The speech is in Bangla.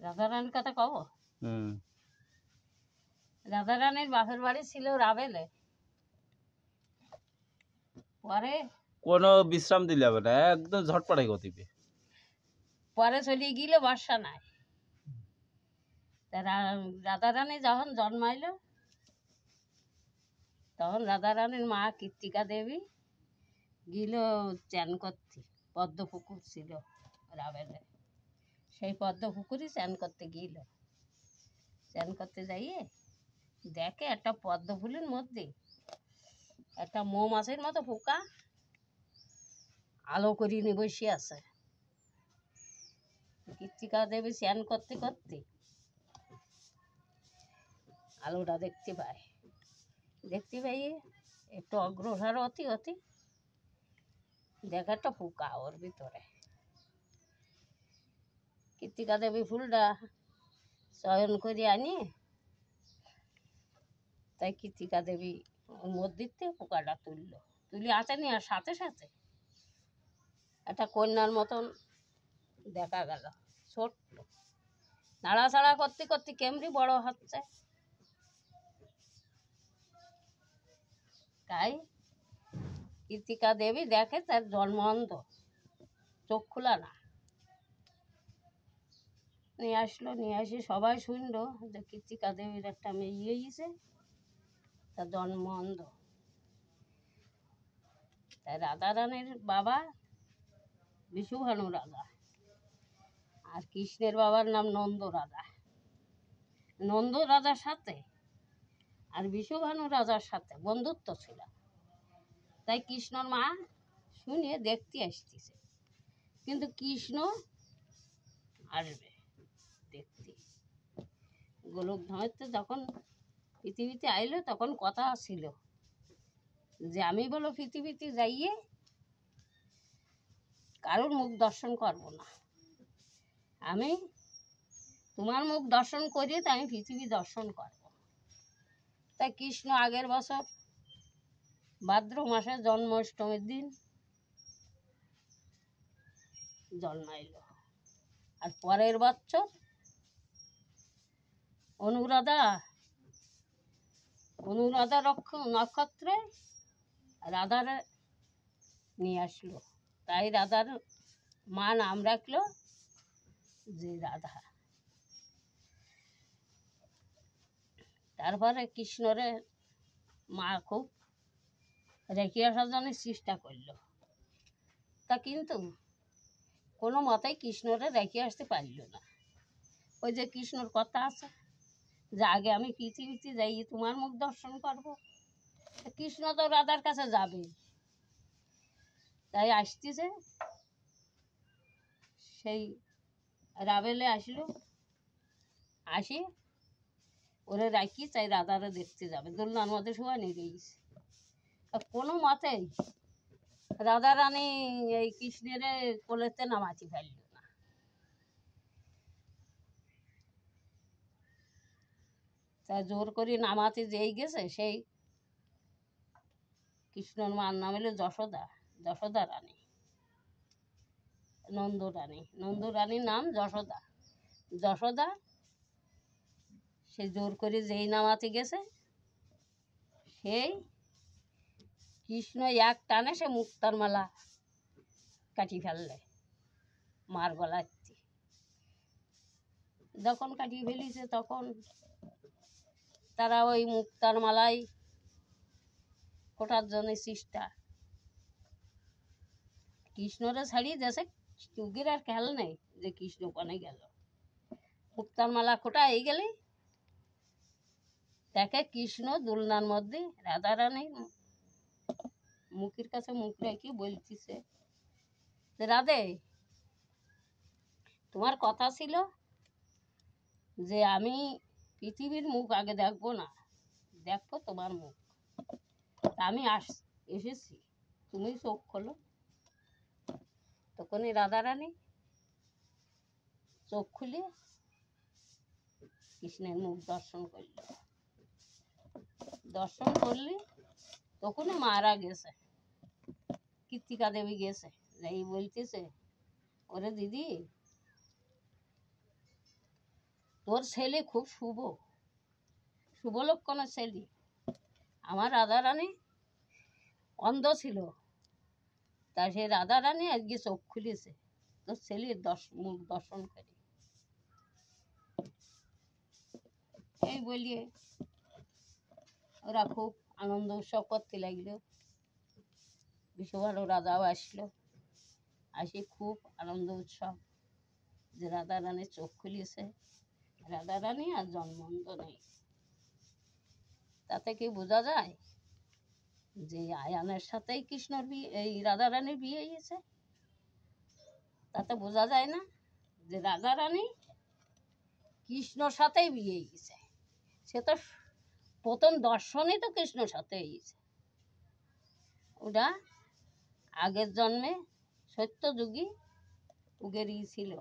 রাধারানীর কথা কব। হুম। রাধারানীর বাপের বাড়ি ছিল রাবেলে। পরে কোনো বিশ্রাম দিলে হবে না, একদম ঝটপটাই গতিবে। পরে চলে গেল বর্ষা নাই। তা রাধারানী যখন জন্মাইল তখন রাধারানীর মা কীর্তিকা দেবী গেল চান করতে। পদ্ম পুকুর ছিল রাবেলে, সেই পদ্ম পুকুরই চান করতে গেল। চান করতে যাইয়ে দেখে একটা পদ্ম ফুলের মধ্যে একটা মৌমাছির মতো পোকা আলো করে নিয়ে বসে আছে। কীর্তিকা দেবী চান করতে করতে আলোটা দেখতে পায়। দেখতে পাইয়ে একটু অগ্রসর অতি অতি দেখা একটা পোকা ওর ভিতরে। কীর্তিকা দেবী ফুলটা চয়ন করে আনি, তাই কীর্তিকা দেবী ওর মধ্যে পোকাটা তুলি আঁচেনি, আর সাথে সাথে একটা কন্যার মতন দেখা গেল, ছোট্ট, নাড়াচাড়া করতে করতে কেমনি বড় হচ্ছে। তাই কীর্তিকা দেবী দেখে তার জন্ম অন্ধ, চোখ খোলা না। নিয়ে আসলো, নিয়ে আসি সবাই শুনলো যে কীর্তিকা দেবীর একটা মেয়ে হয়েছে, তার জন্ম অন্ধ। তাই রাধারানীর বাবা বিশুভানু রাজা, আর কৃষ্ণের বাবার নাম নন্দ রাজা। নন্দ রাজার সাথে আর বিশুভানু রাজার সাথে বন্ধুত্ব ছিল। তাই কৃষ্ণর মা শুনে দেখতে আসতেছে, কিন্তু কৃষ্ণ আসবে দেখতে। গোলক ধামেতে যখন পৃথিবীতে আইলো তখন কথা ছিল যে আমি বলো পৃথিবীতে যাইয়ে কারোর মুখ দর্শন করব না, আমি তোমার মুখ দর্শন করিয়ে তো আমি পৃথিবী দর্শন করব। তাই কৃষ্ণ আগের বছর ভাদ্র মাসে জন্মাষ্টমীর দিন জন্মাইল, আর পরের বছর অনুরাধা নক্ষত্রে রাধার নিয়ে আসলো। তাই রাধার মা নাম রাখলো যে রাধা। তারপরে কৃষ্ণরে মা খুব রেখে আসার জন্য চেষ্টা করলো, তা কিন্তু কোনো মতেই কৃষ্ণরে রেখে আসতে পারল না। ওই যে কৃষ্ণর কথা আছে যে আগে আমি পৃথিবীতে যাই তোমার মুখ দর্শন করবো, কৃষ্ণ তো রাধার কাছে যাবে। তাই আসতেছে, সেই রাবেলে আসলো, আসি ওরে রাখি চাই রাধারে দেখতে যাবে, দোলনার মধ্যে শোয়া নিয়ে গেছে। কোনো মতেই রাধারানী এই কৃষ্ণের কোলেতে নামাতে পারল না। তাই জোর করে নামাতে যেই গেছে, সেই কৃষ্ণর মার নাম হলো যশোদা, যশোদা রানী, নন্দ রানীর নাম যশোদা। যশোদা সে জোর করে যেই নামাতে গেছে, সেই কৃষ্ণ এক টানে সে মুক্তার মালা কাটি ফেললে মার গলাতে। যখন কাটিয়ে ফেলিছে তখন তারা ওই মুক্তার মালাই ফোটার জন্য চেষ্টা, কৃষ্ণরে ছাড়িয়ে দেশে যুগের আর খেয়াল নেই যে কৃষ্ণ কনে গেল। মুক্তার মালা খোটা এই গেলে দেখে কৃষ্ণ দোলনার মধ্যে রাধারানী মুখের কাছে মুখ রেখে বলতেছে, রাধে তোমার কথা ছিল যে আমি পৃথিবীর মুখ আগে দেখবো না, দেখবো তোমার মুখ, আমি এসেছি, তুমি চোখ খোলো। তখনই রাধারানী চোখ খুলে কৃষ্ণের মুখ দর্শন করল। দর্শন করলে তখনই মারা গেছে, কীর্তিকা দেবী গেছে, যাই বলতেছে ওরে দিদি তোর ছেলে খুব শুভ শুভ লক্ষণের ছেলে। আমার রাধারানী অন্ধ ছিল, তাই সে রাধারানী আজকে চোখ খুলেছে তোর ছেলের মুখ দর্শন করে। এই বলিয়ে ওরা খুব আনন্দ উৎসব করতে লাগলো। বিশ্বভালো রাজাও আসলো, আসি খুব আনন্দ উৎসব যে রাধারানীর চোখ খুলিয়েছে। রাধারানী আর জন্মন্ধ নেই। তাতে কি বোঝা যায় যে আয়ানের সাথেই কৃষ্ণর বিয়ে, এই রাধারানীর বিয়ে হয়েছে? তাতে বোঝা যায় না যে রাধারানী কৃষ্ণর সাথেই বিয়ে হয়েছে? সে তো প্রথম দর্শনই তো কৃষ্ণর সাথে হয়েছে। ওটা আগের জন্মে সত্যযুগী উগেরই ছিল।